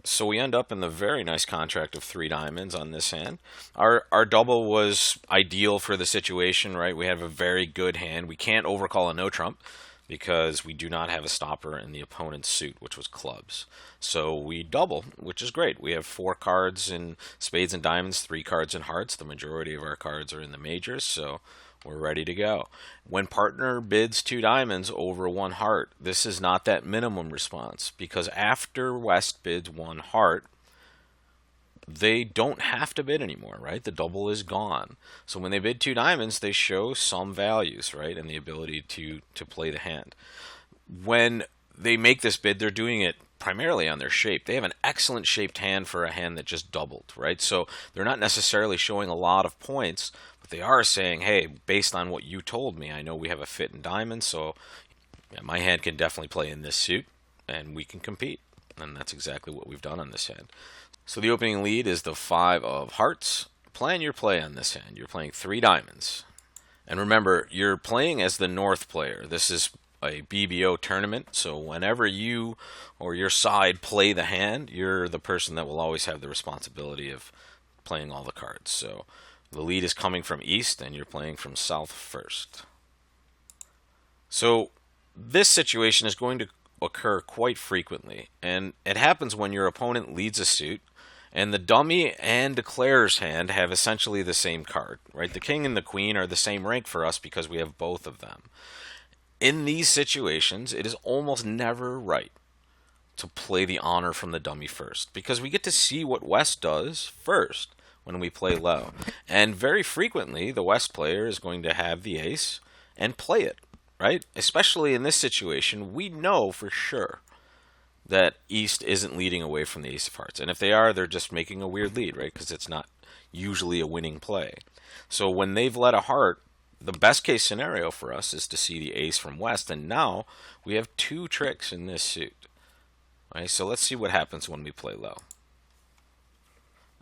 So we end up in the very nice contract of three diamonds on this hand. Our double was ideal for the situation, right? We have a very good hand. We can't overcall a no trump because we do not have a stopper in the opponent's suit, which was clubs. So we double, which is great. We have four cards in spades and diamonds, three cards in hearts. The majority of our cards are in the majors, so we're ready to go. When partner bids two diamonds over one heart, this is not that minimum response because after West bids one heart, they don't have to bid anymore, right? The double is gone. So when they bid two diamonds, they show some values, right, and the ability to play the hand. When they make this bid, they're doing it primarily on their shape. They have an excellent shaped hand for a hand that just doubled, right? So they're not necessarily showing a lot of points, but they are saying, hey, based on what you told me, I know we have a fit in diamonds, so yeah, my hand can definitely play in this suit, and we can compete. And that's exactly what we've done on this hand. So the opening lead is the five of hearts. Plan your play on this hand. You're playing three diamonds. And remember, you're playing as the North player. This is a BBO tournament, so whenever you or your side play the hand, you're the person that will always have the responsibility of playing all the cards. So the lead is coming from East, and you're playing from South first. So this situation is going to occur quite frequently, and it happens when your opponent leads a suit and the dummy and declarer's hand have essentially the same card, right? The king and the queen are the same rank for us because we have both of them. In these situations, it is almost never right to play the honor from the dummy first because we get to see what West does first when we play low. And very frequently, the West player is going to have the ace and play it, right? Especially in this situation, we know for sure that East isn't leading away from the ace of hearts. And if they are, they're just making a weird lead, right? Because it's not usually a winning play. So when they've led a heart, the best case scenario for us is to see the ace from West, and now we have two tricks in this suit. Right, so let's see what happens when we play low.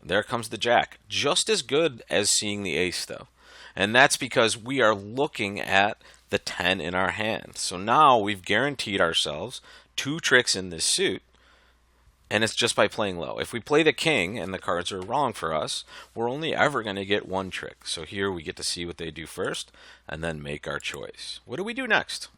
There comes the jack. Just as good as seeing the ace, though. And that's because we are looking at the 10 in our hand. So now we've guaranteed ourselves two tricks in this suit, and it's just by playing low. If we play the king and the cards are wrong for us, we're only ever going to get one trick. So here we get to see what they do first and then make our choice. What do we do next?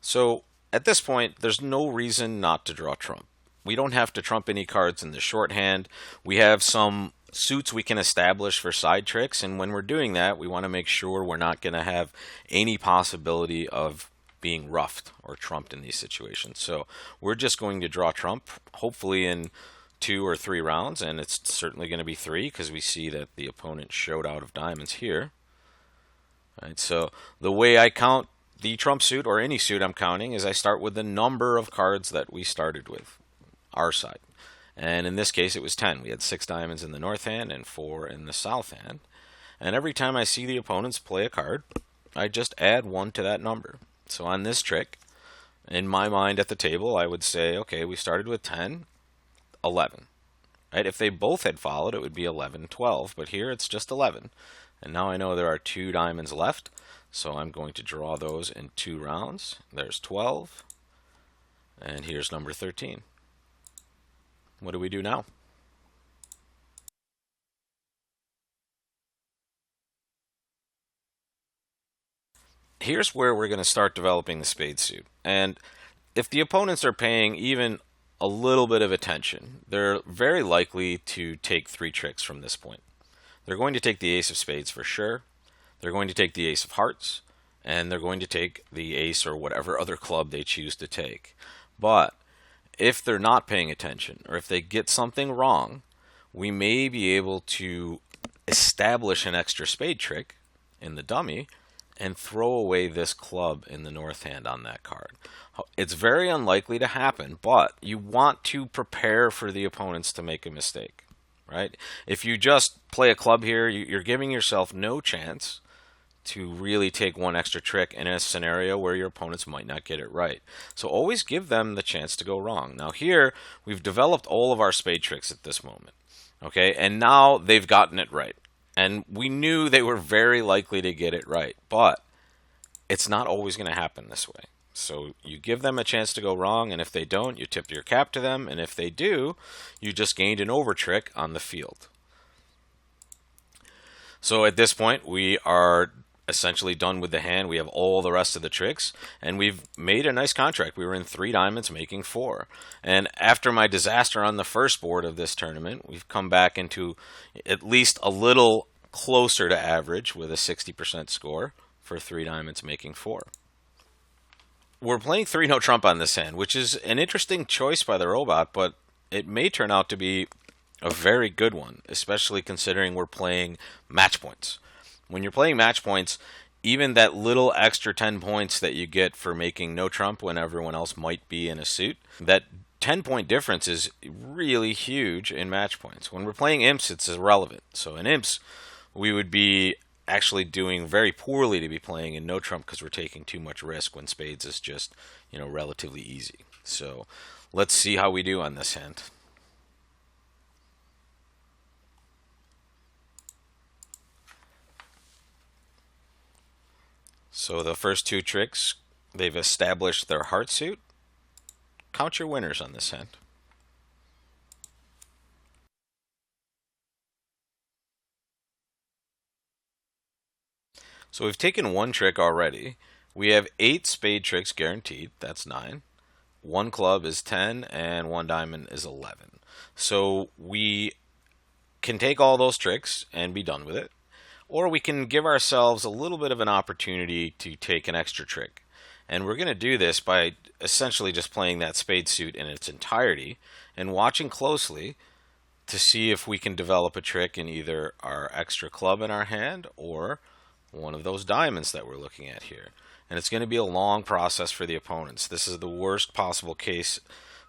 So at this point, there's no reason not to draw trump. We don't have to trump any cards in the shorthand. We have some suits we can establish for side tricks, and when we're doing that, we want to make sure we're not going to have any possibility of being roughed or trumped in these situations. So we're just going to draw trump, hopefully in two or three rounds, and it's certainly going to be three because we see that the opponent showed out of diamonds here. Right, so the way I count the trump suit or any suit I'm counting is I start with the number of cards that we started with, our side. And in this case, it was 10. We had 6 diamonds in the north hand and 4 in the south hand. And every time I see the opponents play a card, I just add 1 to that number. So on this trick, in my mind at the table, I would say, okay, we started with 10, 11. Right? If they both had followed, it would be 11, 12. But here it's just 11. And now I know there are 2 diamonds left. So I'm going to draw those in 2 rounds. There's 12. And here's number 13. What do we do now? Here's where we're going to start developing the spade suit. And if the opponents are paying even a little bit of attention, they're very likely to take 3 tricks from this point. They're going to take the ace of spades for sure. They're going to take the ace of hearts. And they're going to take the ace or whatever other club they choose to take. But if they're not paying attention or if they get something wrong, we may be able to establish an extra spade trick in the dummy and throw away this club in the north hand on that card. It's very unlikely to happen, but you want to prepare for the opponents to make a mistake, right? If you just play a club here, you're giving yourself no chance to really take one extra trick in a scenario where your opponents might not get it right. So always give them the chance to go wrong. Now here, we've developed all of our spade tricks at this moment. Okay, and now they've gotten it right. And we knew they were very likely to get it right, but it's not always going to happen this way. So you give them a chance to go wrong, and if they don't, you tip your cap to them, and if they do, you just gained an over trick on the field. So at this point, we are essentially done with the hand. We have all the rest of the tricks, and we've made a nice contract. We were in 3 diamonds, making 4. And after my disaster on the first board of this tournament, we've come back into at least a little closer to average with a 60% score for 3 diamonds, making 4. We're playing 3 no trump on this hand, which is an interesting choice by the robot, but it may turn out to be a very good one, especially considering we're playing match points. When you're playing match points, even that little extra 10 points that you get for making no trump when everyone else might be in a suit, that 10-point difference is really huge in match points. When we're playing imps, it's irrelevant. So in imps, we would be actually doing very poorly to be playing in no trump because we're taking too much risk when spades is just, relatively easy. So let's see how we do on this hand. So the first 2 tricks, they've established their heart suit. Count your winners on this hand. So we've taken 1 trick already. We have 8 spade tricks guaranteed. That's 9. 1 club is 10, and 1 diamond is 11. So we can take all those tricks and be done with it. Or we can give ourselves a little bit of an opportunity to take an extra trick. And we're going to do this by essentially just playing that spade suit in its entirety and watching closely to see if we can develop a trick in either our extra club in our hand or one of those diamonds that we're looking at here. And it's going to be a long process for the opponents. This is the worst possible case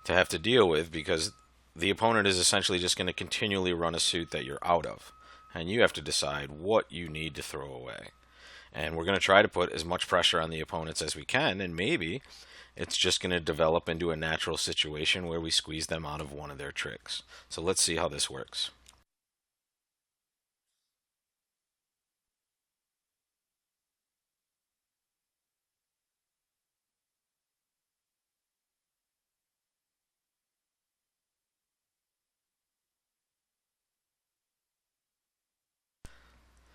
to have to deal with because the opponent is essentially just going to continually run a suit that you're out of. And you have to decide what you need to throw away. And we're going to try to put as much pressure on the opponents as we can, and maybe it's just going to develop into a natural situation where we squeeze them out of one of their tricks. So let's see how this works.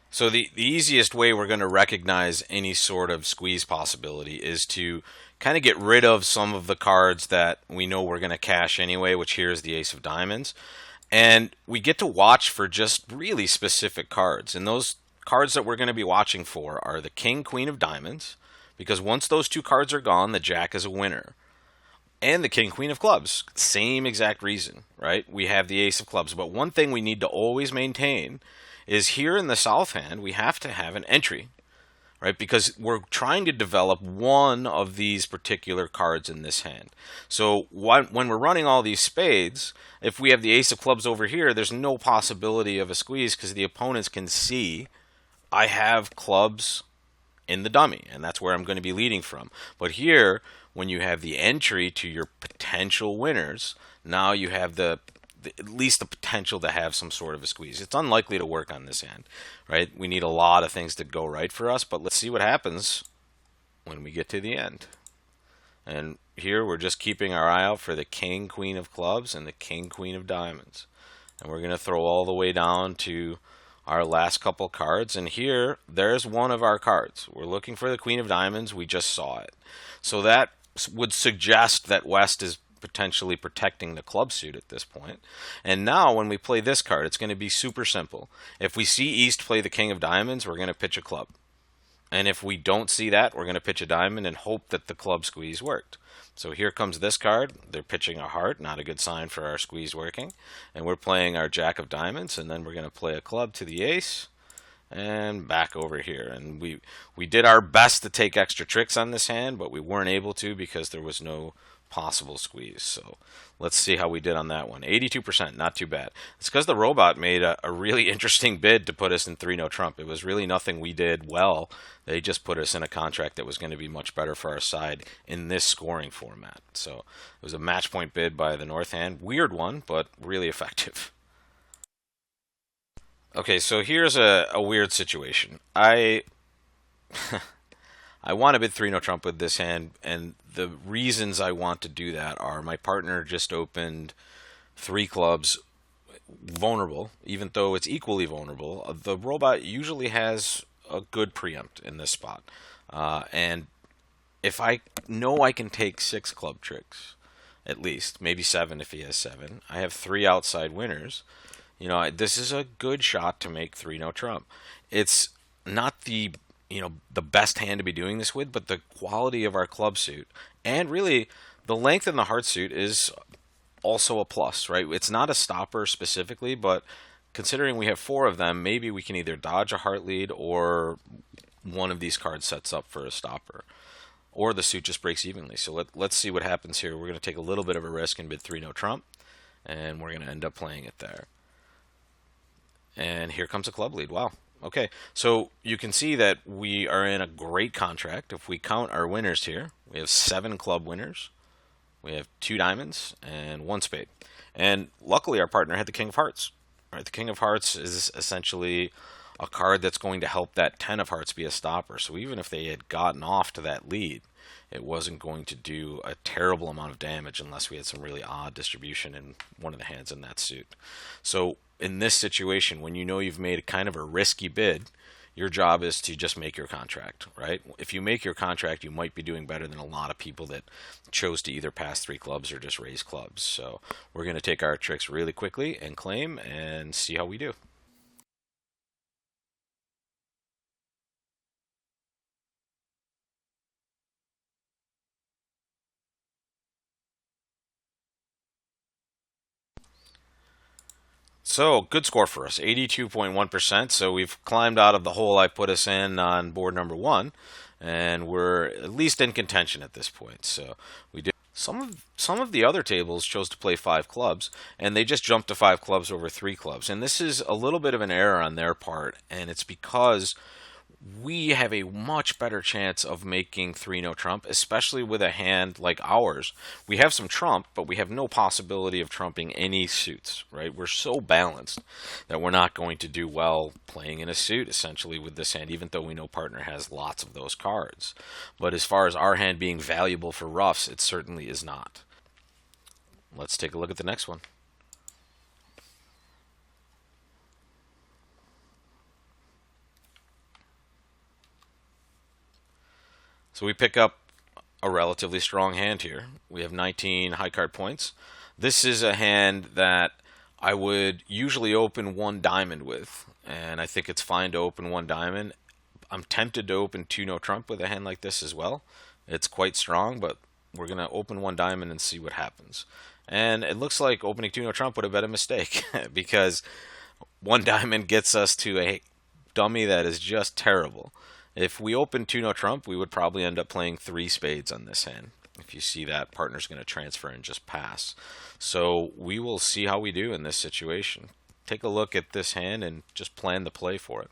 So the easiest way we're going to recognize any sort of squeeze possibility is to kind of get rid of some of the cards that we know we're going to cash anyway, which here is the ace of diamonds. And we get to watch for just really specific cards. And those cards that we're going to be watching for are the king, queen of diamonds, because once those 2 cards are gone, the jack is a winner. And the king, queen of clubs, same exact reason, right? We have the ace of clubs. But one thing we need to always maintain is here in the south hand, we have to have an entry, right? Because we're trying to develop one of these particular cards in this hand. So when we're running all these spades, if we have the ace of clubs over here, there's no possibility of a squeeze because the opponents can see I have clubs in the dummy, and that's where I'm going to be leading from. But here, when you have the entry to your potential winners, now you have at least the potential to have some sort of a squeeze. It's unlikely to work on this hand, right? We need a lot of things to go right for us, but let's see what happens when we get to the end. And here we're just keeping our eye out for the king, queen of clubs and the king, queen of diamonds. And we're going to throw all the way down to our last couple cards. And here, there's one of our cards. We're looking for the queen of diamonds. We just saw it. So that would suggest that West is potentially protecting the club suit at this point. And now when we play this card, it's going to be super simple. If we see East play the king of diamonds, we're going to pitch a club. And if we don't see that, we're going to pitch a diamond and hope that the club squeeze worked. So here comes this card. They're pitching a heart, not a good sign for our squeeze working. And we're playing our jack of diamonds, and then we're going to play a club to the ace and back over here. And we did our best to take extra tricks on this hand, but we weren't able to because there was no possible squeeze. So let's see how we did on that one. 82%, not too bad. It's because the robot made a really interesting bid to put us in 3 no trump. It was really nothing we did well. They just put us in a contract that was going to be much better for our side in this scoring format. So it was a match point bid by the North hand. Weird one, but really effective. Okay, so here's a weird situation. I want to bid three no trump with this hand, and the reasons I want to do that are my partner just opened three clubs vulnerable, even though it's equally vulnerable. The robot usually has a good preempt in this spot, and if I know I can take six club tricks, at least maybe seven if he has seven, I have three outside winners. This is a good shot to make three no trump. It's not the best hand to be doing this with, but the quality of our club suit and really the length in the heart suit is also a plus, right? It's not a stopper specifically, but considering we have four of them, maybe we can either dodge a heart lead or one of these cards sets up for a stopper. Or the suit just breaks evenly. So let's see what happens here. We're going to take a little bit of a risk and bid 3 no trump, and we're going to end up playing it there. And here comes a club lead. Wow. Okay, so you can see that we are in a great contract. If we count our winners here, we have seven club winners. We have two diamonds and one spade. And luckily, our partner had the King of Hearts. Right, the King of Hearts is essentially a card that's going to help that Ten of Hearts be a stopper. So even if they had gotten off to that lead, it wasn't going to do a terrible amount of damage unless we had some really odd distribution in one of the hands in that suit. So in this situation, when you know you've made kind of a risky bid, your job is to just make your contract, right? If you make your contract, you might be doing better than a lot of people that chose to either pass three clubs or just raise clubs. So we're going to take our tricks really quickly and claim and see how we do. So good score for us, 82.1%. So we've climbed out of the hole I put us in on board number one, and we're at least in contention at this point. So we did. Some of the other tables chose to play five clubs, and they just jumped to five clubs over three clubs. And this is a little bit of an error on their part, and it's because we have a much better chance of making three no trump, especially with a hand like ours. We have some trump, but we have no possibility of trumping any suits, right? We're so balanced that we're not going to do well playing in a suit, essentially, with this hand, even though we know partner has lots of those cards. But as far as our hand being valuable for roughs, it certainly is not. Let's take a look at the next one. So we pick up a relatively strong hand here. We have 19 high card points. This is a hand that I would usually open one diamond with, and I think it's fine to open one diamond. I'm tempted to open two no trump with a hand like this as well. It's quite strong, but we're going to open one diamond and see what happens. And it looks like opening two no trump would have been a mistake because one diamond gets us to a dummy that is just terrible. If we open two no trump, we would probably end up playing three spades on this hand. If you see that, partner's going to transfer and just pass. So we will see how we do in this situation. Take a look at this hand and just plan the play for it.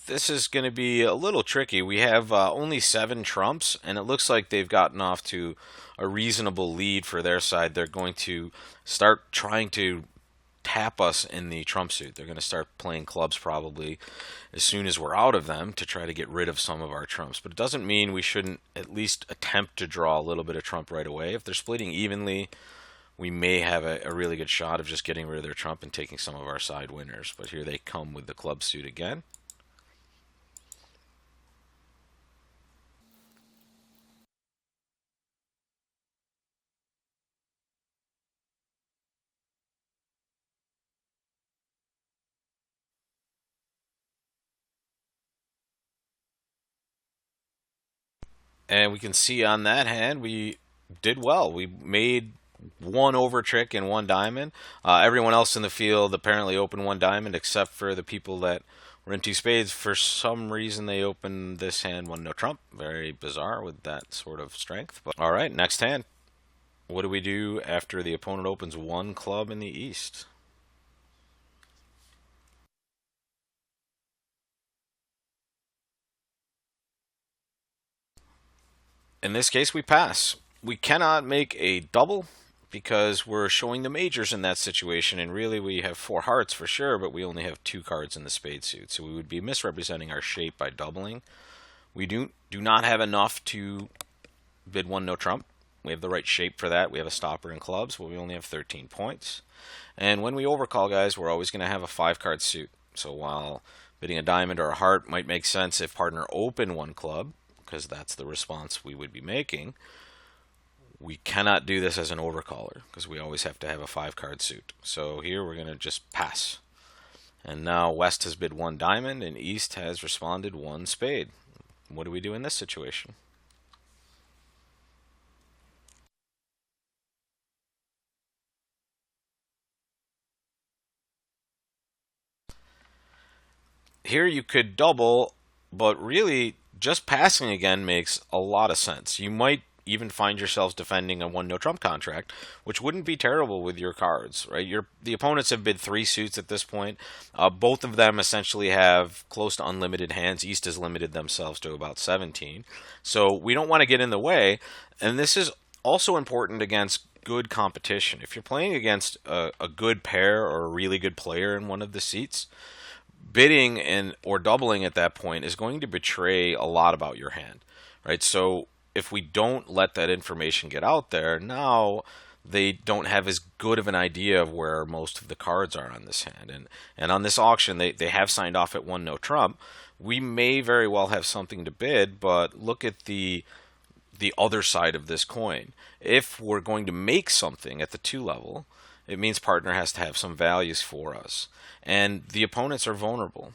This is going to be a little tricky. We have only seven trumps, and it looks like they've gotten off to a reasonable lead for their side. They're going to start trying to tap us in the trump suit. They're going to start playing clubs probably as soon as we're out of them to try to get rid of some of our trumps. But it doesn't mean we shouldn't at least attempt to draw a little bit of trump right away. If they're splitting evenly, we may have a really good shot of just getting rid of their trump and taking some of our side winners. But here they come with the club suit again. And we can see on that hand we did well. We made one over trick and one diamond. Everyone else in the field apparently opened one diamond except for the people that were in two spades. For some reason, they opened this hand one no trump. Very bizarre with that sort of strength. But all right, next hand. What do we do after the opponent opens one club in the east? In this case, we pass. We cannot make a double because we're showing the majors in that situation, and really we have 4 hearts for sure, but we only have 2 cards in the spade suit, so we would be misrepresenting our shape by doubling. We do not have enough to bid 1 no trump. We have the right shape for that. We have a stopper in clubs, but we only have 13 points. And when we overcall, guys, we're always going to have a 5-card suit. So while bidding a diamond or a heart might make sense if partner open 1 club, because that's the response we would be making, we cannot do this as an overcaller because we always have to have a 5-card suit. So here we're going to just pass. And now West has bid 1 diamond and East has responded 1 spade. What do we do in this situation? Here you could double, but really just passing again makes a lot of sense. You might even find yourselves defending a 1 no trump contract, which wouldn't be terrible with your cards, right? The opponents have bid 3 suits at this point. Both of them essentially have close to unlimited hands. East has limited themselves to about 17. So we don't want to get in the way, and this is also important against good competition. If you're playing against a good pair or a really good player in one of the seats, bidding and or doubling at that point is going to betray a lot about your hand, right? So if we don't let that information get out there, now they don't have as good of an idea of where most of the cards are on this hand. And on this auction, they have signed off at 1 no trump. We may very well have something to bid, but look at the other side of this coin. If we're going to make something at the 2 level, it means partner has to have some values for us. And the opponents are vulnerable.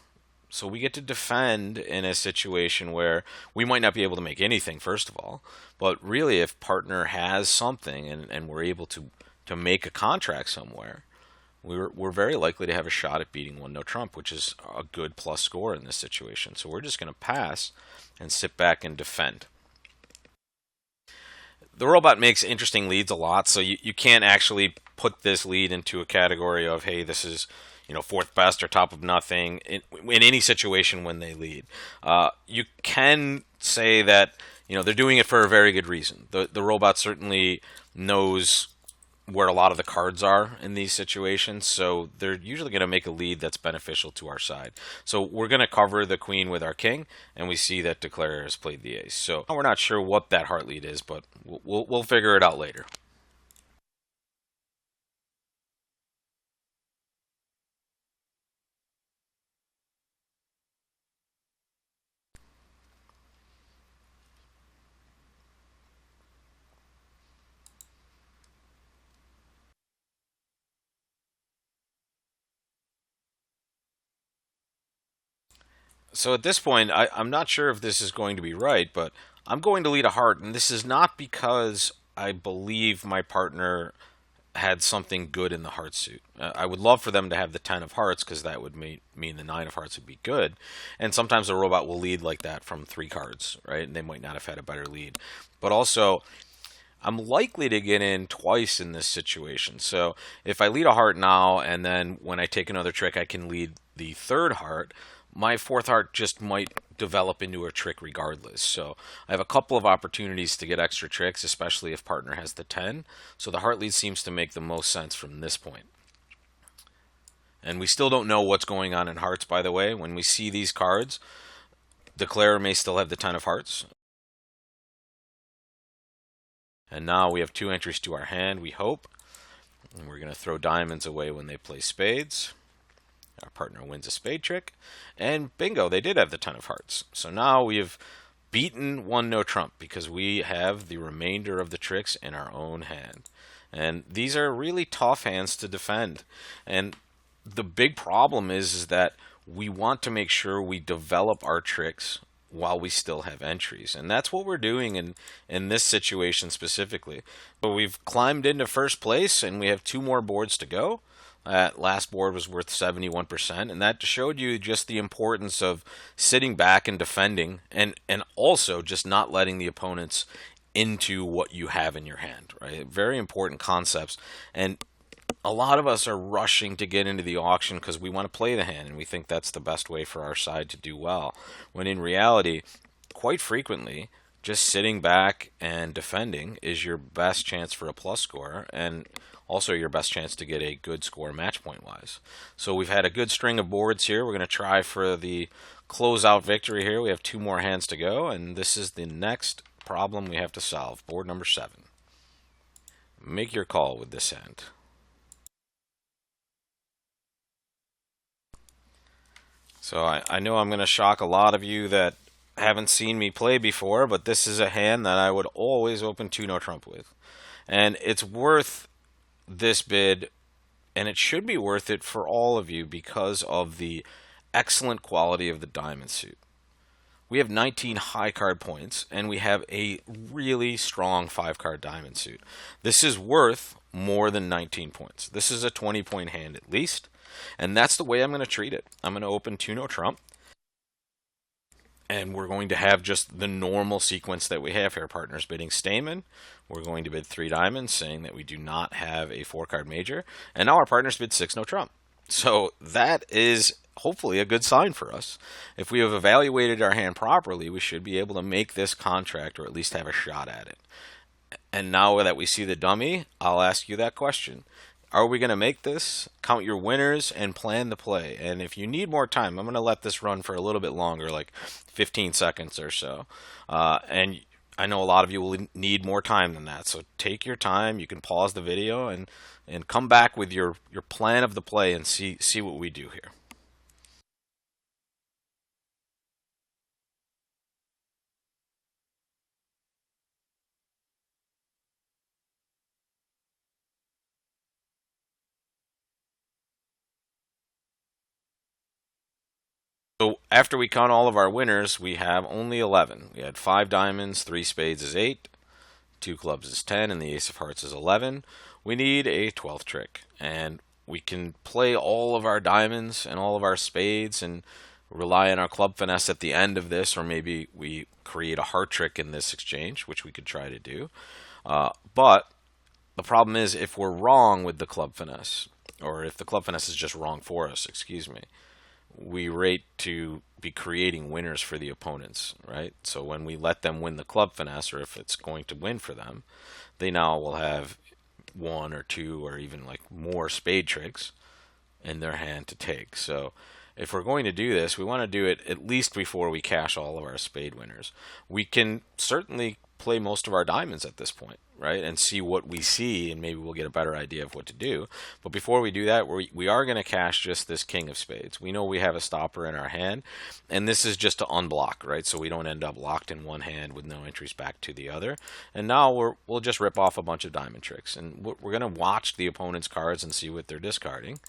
So we get to defend in a situation where we might not be able to make anything, first of all. But really, if partner has something and we're able to make a contract somewhere, we're very likely to have a shot at beating 1 no trump, which is a good plus score in this situation. So we're just going to pass and sit back and defend. The robot makes interesting leads a lot, so you can't actually put this lead into a category of, hey, this is, fourth best or top of nothing in any situation when they lead. You can say that, they're doing it for a very good reason. The robot certainly knows where a lot of the cards are in these situations, so they're usually going to make a lead that's beneficial to our side. So we're going to cover the queen with our king, and we see that Declarer has played the ace. So we're not sure what that heart lead is, but we'll figure it out later. So at this point, I'm not sure if this is going to be right, but I'm going to lead a heart, and this is not because I believe my partner had something good in the heart suit. I would love for them to have the 10 of hearts because that would mean the 9 of hearts would be good. And sometimes a robot will lead like that from 3 cards, right? And they might not have had a better lead. But also, I'm likely to get in twice in this situation. So if I lead a heart now and then when I take another trick I can lead the 3rd heart, my 4th heart just might develop into a trick regardless. So I have a couple of opportunities to get extra tricks, especially if partner has the 10. So the heart lead seems to make the most sense from this point. And we still don't know what's going on in hearts, by the way. When we see these cards, Declarer may still have the 10 of hearts. And now we have 2 entries to our hand, we hope. And we're going to throw diamonds away when they play spades. Our partner wins a spade trick. And bingo, they did have the 10 of hearts. So now we have beaten 1 no trump because we have the remainder of the tricks in our own hand. And these are really tough hands to defend. And the big problem is that we want to make sure we develop our tricks while we still have entries. And that's what we're doing in this situation specifically. But we've climbed into first place and we have 2 more boards to go. That last board was worth 71%, and that showed you just the importance of sitting back and defending, and also just not letting the opponents into what you have in your hand, right? Very important concepts, and a lot of us are rushing to get into the auction because we want to play the hand, and we think that's the best way for our side to do well, when in reality, quite frequently, just sitting back and defending is your best chance for a plus score, and also your best chance to get a good score match point wise. So we've had a good string of boards here. We're going to try for the closeout victory here. We have 2 more hands to go, and this is the next problem we have to solve. Board number 7. Make your call with this hand. So I know I'm going to shock a lot of you that haven't seen me play before, but this is a hand that I would always open 2 no trump with. And it's worth this bid, and it should be worth it for all of you because of the excellent quality of the diamond suit. We have 19 high card points, and we have a really strong 5-card diamond suit. This is worth more than 19 points. This is a 20-point hand at least, and that's the way I'm going to treat it. I'm going to open 2 no trump, and we're going to have just the normal sequence that we have here. Partners bidding Stayman. We're going to bid 3 diamonds, saying that we do not have a 4-card major. And now our partners bid 6 no trump. So that is hopefully a good sign for us. If we have evaluated our hand properly, we should be able to make this contract or at least have a shot at it. And now that we see the dummy, I'll ask you that question. Are we going to make this? Count your winners and plan the play. And if you need more time, I'm going to let this run for a little bit longer, like 15 seconds or so. And I know a lot of you will need more time than that. So take your time. You can pause the video and come back with your plan of the play and see what we do here. So after we count all of our winners, we have only 11. We had 5 diamonds, 3 spades is 8, 2 clubs is 10, and the ace of hearts is 11. We need a 12th trick, and we can play all of our diamonds and all of our spades and rely on our club finesse at the end of this, or maybe we create a heart trick in this exchange, which we could try to do. But the problem is if we're wrong with the club finesse, or if the club finesse is just wrong for us, excuse me, we rate to be creating winners for the opponents, right? So when we let them win the club finesse, or if it's going to win for them, they now will have 1 or 2 or even like more spade tricks in their hand to take. So if we're going to do this, we want to do it at least before we cash all of our spade winners. We can certainly play most of our diamonds at this point, right? And see what we see, and maybe we'll get a better idea of what to do. But before we do that, we are going to cash just this king of spades. We know we have a stopper in our hand, and this is just to unblock, right? So we don't end up locked in one hand with no entries back to the other. And now we'll just rip off a bunch of diamond tricks. And we're going to watch the opponent's cards and see what they're discarding.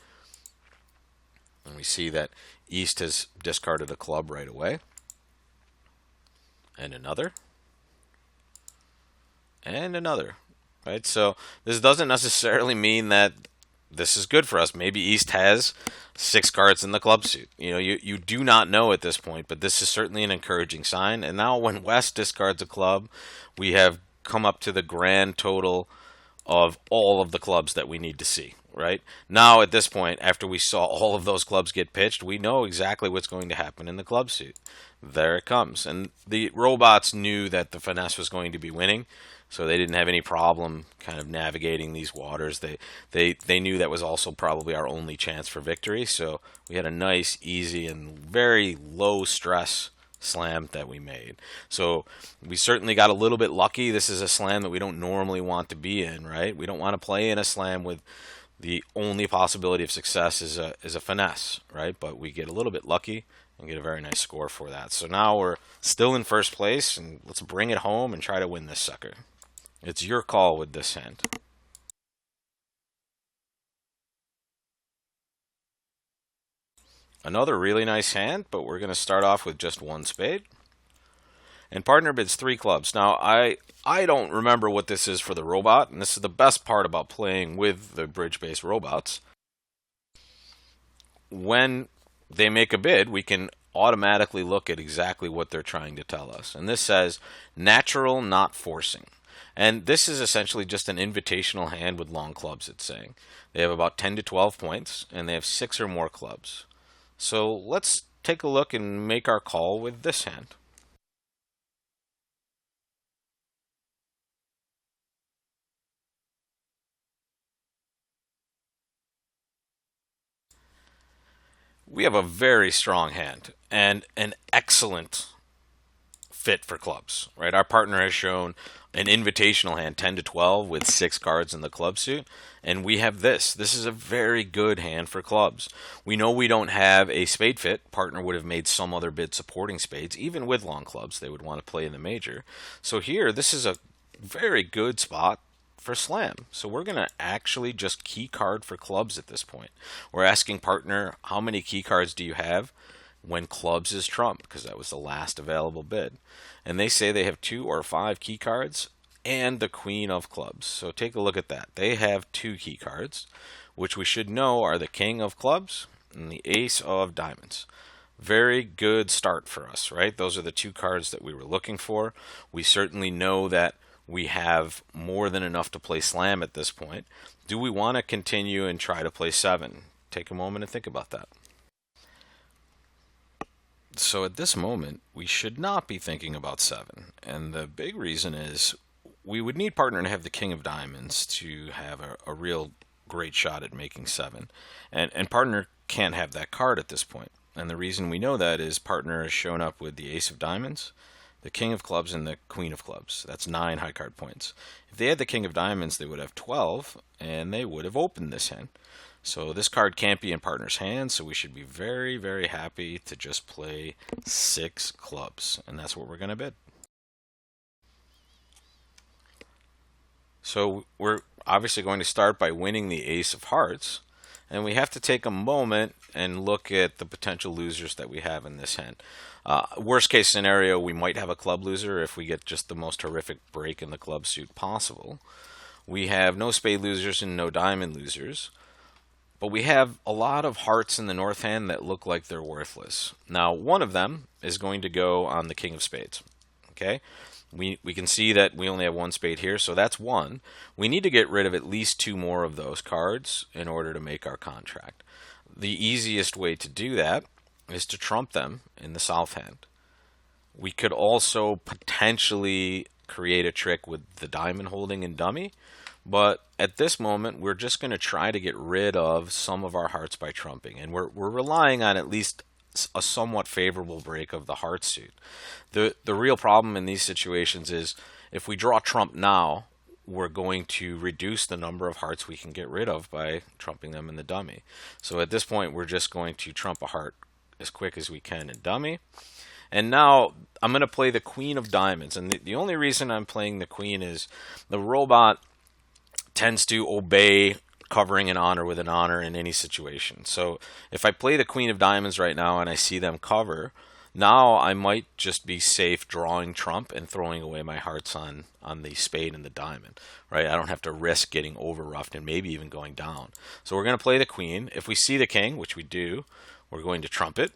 And we see that East has discarded a club right away. And another. And another. Right? So this doesn't necessarily mean that this is good for us. Maybe East has 6 cards in the club suit. You do not know at this point, but this is certainly an encouraging sign. And now when West discards a club, we have come up to the grand total of all of the clubs that we need to see. Right? Now, at this point, after we saw all of those clubs get pitched, we know exactly what's going to happen in the club suit. There it comes. And the robots knew that the finesse was going to be winning, so they didn't have any problem kind of navigating these waters. They knew that was also probably our only chance for victory, so we had a nice, easy, and very low stress slam that we made. So we certainly got a little bit lucky. This is a slam that we don't normally want to be in, right? We don't want to play in a slam with the only possibility of success is a finesse, right? But we get a little bit lucky and get a very nice score for that. So now we're still in first place, and let's bring it home and try to win this sucker. It's your call with this hand. Another really nice hand, but we're going to start off with just 1 spade. And partner bids 3 clubs. Now, I don't remember what this is for the robot, and this is the best part about playing with the bridge-based robots. When they make a bid, we can automatically look at exactly what they're trying to tell us. And this says, natural, not forcing. And this is essentially just an invitational hand with long clubs, it's saying. They have about 10 to 12 points, and they have 6 or more clubs. So let's take a look and make our call with this hand. We have a very strong hand and an excellent fit for clubs, right? Our partner has shown an invitational hand 10 to 12 with 6 cards in the club suit, and we have this. This is a very good hand for clubs. We know we don't have a spade fit. Partner would have made some other bid supporting spades. Even with long clubs, they would want to play in the major. So here, this is a very good spot for slam. So we're going to actually just key card for clubs at this point. We're asking partner, how many key cards do you have when clubs is trump? Because that was the last available bid. And they say they have 2 or 5 key cards and the queen of clubs. So take a look at that. They have 2 key cards, which we should know are the king of clubs and the ace of diamonds. Very good start for us, right? Those are the 2 cards that we were looking for. We certainly know that we have more than enough to play slam at this point. Do we want to continue and try to play 7? Take a moment and think about that. So at this moment, we should not be thinking about 7. And the big reason is we would need partner to have the king of diamonds to have a real great shot at making 7. And partner can't have that card at this point. And the reason we know that is partner has shown up with the ace of diamonds, the king of clubs, and the queen of clubs. That's 9 high card points. If they had the king of diamonds, they would have 12, and they would have opened this hand. So this card can't be in partner's hand, so we should be very, very happy to just play 6 clubs, and that's what we're going to bid. So we're obviously going to start by winning the ace of hearts, and we have to take a moment and look at the potential losers that we have in this hand. Worst case scenario, we might have a club loser if we get just the most horrific break in the club suit possible. We have no spade losers and no diamond losers, but we have a lot of hearts in the north hand that look like they're worthless. Now, one of them is going to go on the king of spades. Okay, we can see that we only have 1 spade here, so that's 1. We need to get rid of at least 2 more of those cards in order to make our contract. The easiest way to do that is to trump them in the south hand. We could also potentially create a trick with the diamond holding in dummy, but at this moment we're just going to try to get rid of some of our hearts by trumping, and we're relying on at least a somewhat favorable break of the heart suit. The real problem in these situations is if we draw trump now, we're going to reduce the number of hearts we can get rid of by trumping them in the dummy. So at this point, we're just going to trump a heart as quick as we can in dummy. And now I'm going to play the queen of diamonds. And the only reason I'm playing the queen is the robot tends to obey covering an honor with an honor in any situation. So if I play the queen of diamonds right now and I see them cover, now I might just be safe drawing trump and throwing away my hearts on the spade and the diamond, right? I don't have to risk getting overruffed and maybe even going down. So we're going to play the queen. If we see the king, which we do, we're going to trump it.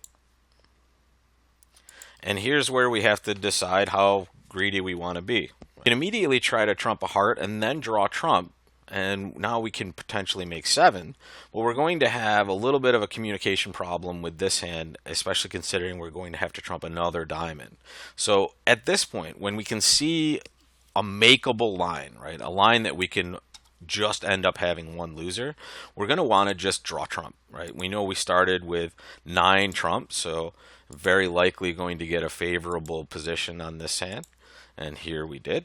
And here's where we have to decide how greedy we want to be. We can immediately try to trump a heart and then draw trump, and now we can potentially make 7. But we're going to have a little bit of a communication problem with this hand, especially considering we're going to have to trump another diamond. So at this point, when we can see a makeable line, right, a line that we can just end up having 1 loser, we're going to want to just draw trump, right? We know we started with 9 trump, so very likely going to get a favorable position on this hand, and here we did.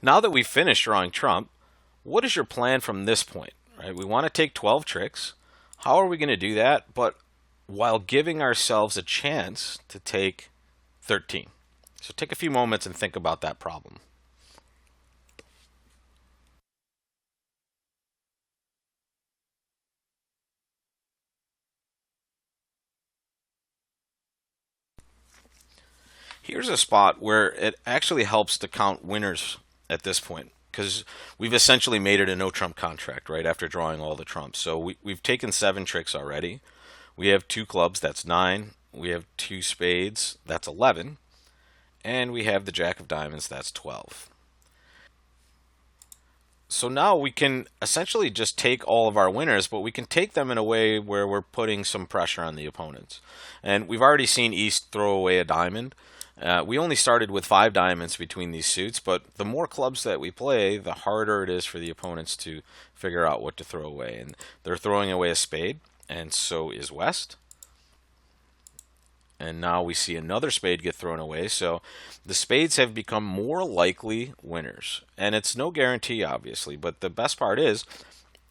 Now that we've finished drawing trump, what is your plan from this point, right? We want to take 12 tricks. How are we going to do that, but while giving ourselves a chance to take 13? So take a few moments and think about that problem. Here's a spot where it actually helps to count winners at this point, because we've essentially made it a no trump contract right after drawing all the trumps. So we've taken 7 tricks already. We have 2 clubs, that's 9. We have 2 spades, that's 11. And we have the jack of diamonds, that's 12. So now we can essentially just take all of our winners, but we can take them in a way where we're putting some pressure on the opponents. And we've already seen East throw away a diamond. We only started with 5 diamonds between these suits, but the more clubs that we play, the harder it is for the opponents to figure out what to throw away. And they're throwing away a spade, and so is West. And now we see another spade get thrown away. So the spades have become more likely winners. And it's no guarantee, obviously. But the best part is,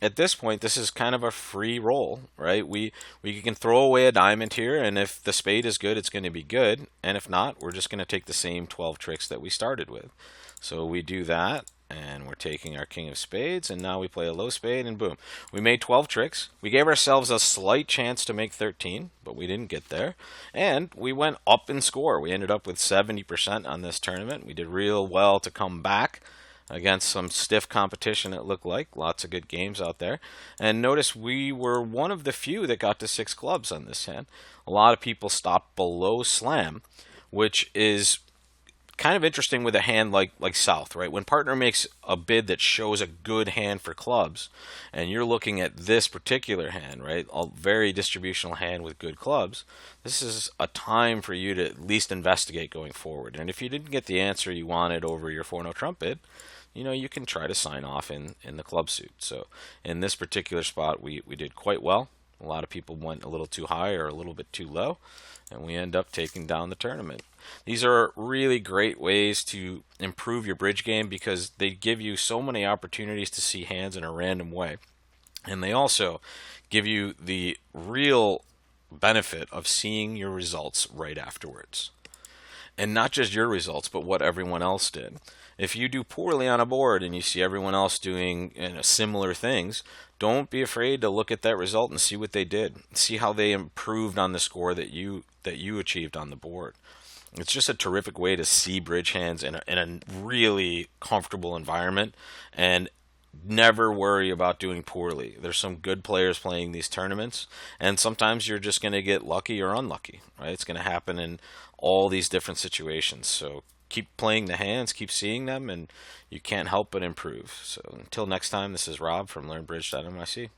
at this point, this is kind of a free roll, right? We can throw away a diamond here, and if the spade is good, it's going to be good. And if not, we're just going to take the same 12 tricks that we started with. So we do that, and we're taking our king of spades, and now we play a low spade, and boom. We made 12 tricks. We gave ourselves a slight chance to make 13, but we didn't get there. And we went up in score. We ended up with 70% on this tournament. We did real well to come back against some stiff competition, it looked like. Lots of good games out there. And notice we were one of the few that got to 6 clubs on this hand. A lot of people stopped below slam, which is kind of interesting with a hand like South, right? When partner makes a bid that shows a good hand for clubs, and you're looking at this particular hand, right? A very distributional hand with good clubs, this is a time for you to at least investigate going forward. And if you didn't get the answer you wanted over your 4-no trump bid, you can try to sign off in the club suit. So in this particular spot, we did quite well. A lot of people went a little too high or a little bit too low, and we end up taking down the tournament. These are really great ways to improve your bridge game because they give you so many opportunities to see hands in a random way. And they also give you the real benefit of seeing your results right afterwards. And not just your results, but what everyone else did. If you do poorly on a board and you see everyone else doing similar things, don't be afraid to look at that result and see what they did. See how they improved on the score that you achieved on the board. It's just a terrific way to see bridge hands in a really comfortable environment and never worry about doing poorly. There's some good players playing these tournaments, and sometimes you're just going to get lucky or unlucky, right? It's going to happen in all these different situations. So keep playing the hands, keep seeing them, and you can't help but improve. So until next time, this is Rob from LearnBridge.nyc.